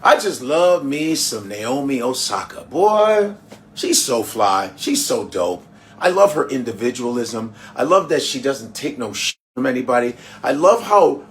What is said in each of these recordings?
I just love me some Naomi Osaka. Boy, she's so fly. She's so dope. I love her individualism. I love that she doesn't take no shit from anybody. I love how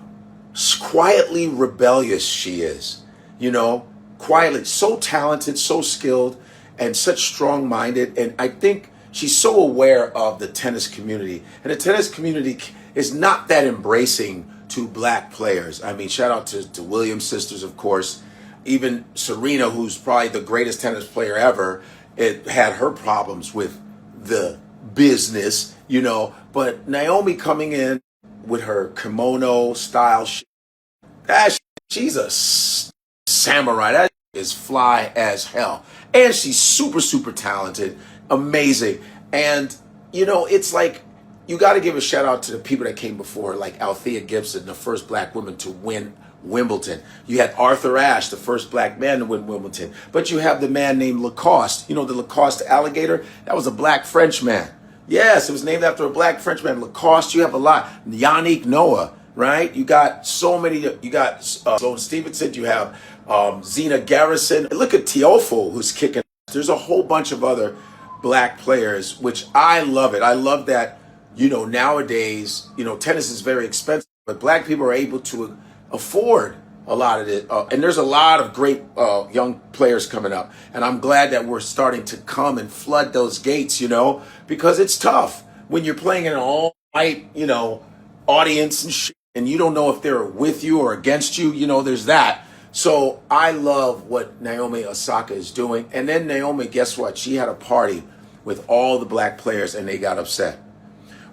quietly rebellious she is. You know, quietly, so talented, so skilled, and such strong-minded. And I think she's so aware of the tennis community. And the tennis community is not that embracing to black players. I mean, shout out to Williams sisters, of course. Even Serena, who's probably the greatest tennis player ever, it had her problems with the business, you know. But Naomi coming in with her kimono style shit, she's a samurai. That is fly as hell. And she's super, super talented, amazing. And, you know, it's like, you got to give a shout out to the people that came before, like Althea Gibson, the first black woman to win Wimbledon. You had Arthur Ashe, the first black man to win Wimbledon. But you have the man named Lacoste. You know, the Lacoste alligator? That was a black French man. Yes, it was named after a black French man. Lacoste, you have a lot. Yannick Noah, right? You got so many. You got Sloane Stevenson. You have Zena Garrison. Look at Teofo, who's kicking. There's a whole bunch of other black players, which I love it. I love that, you know, nowadays, you know, tennis is very expensive, but black people are able to afford a lot of it. And there's a lot of great young players coming up. And I'm glad that we're starting to come and flood those gates, you know, because it's tough when you're playing in an all-white, you know, audience and shit, and you don't know if they're with you or against you. You know, there's that. So I love what Naomi Osaka is doing. And then Naomi, guess what? She had a party with all the black players and they got upset.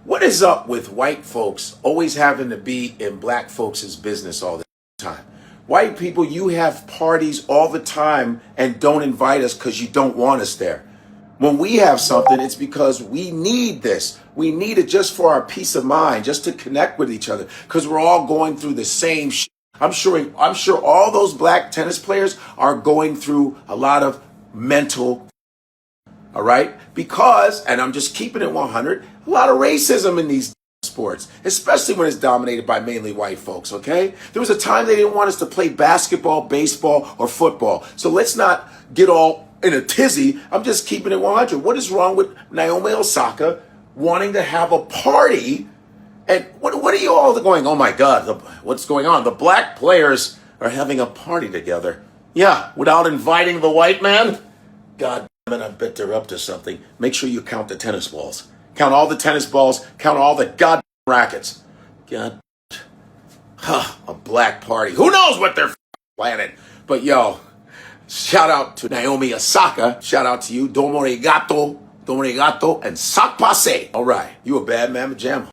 What is up with white folks always having to be in black folks' business all the time? White people, you have parties all the time and don't invite us because you don't want us there. When we have something, it's because we need this. We need it just for our peace of mind, just to connect with each other, because we're all going through the same shit. I'm sure all those black tennis players are going through a lot of mental, all right? Because, and I'm just keeping it 100, a lot of racism in these sports, especially when it's dominated by mainly white folks, okay? There was a time they didn't want us to play basketball, baseball, or football. So let's not get all in a tizzy. I'm just keeping it 100. What is wrong with Naomi Osaka wanting to have a party? And what are you all going, oh my God, what's going on? The black players are having a party together. Yeah, without inviting the white man? God damn it, I bet they're up to something. Make sure you count the tennis balls. Count all the tennis balls. Count all the goddamn rackets. God. A black party. Who knows what they're planning? But yo, shout out to Naomi Osaka. Shout out to you. Domo arigato. Domo arigato. And sak passe. All right. You a bad man, jam.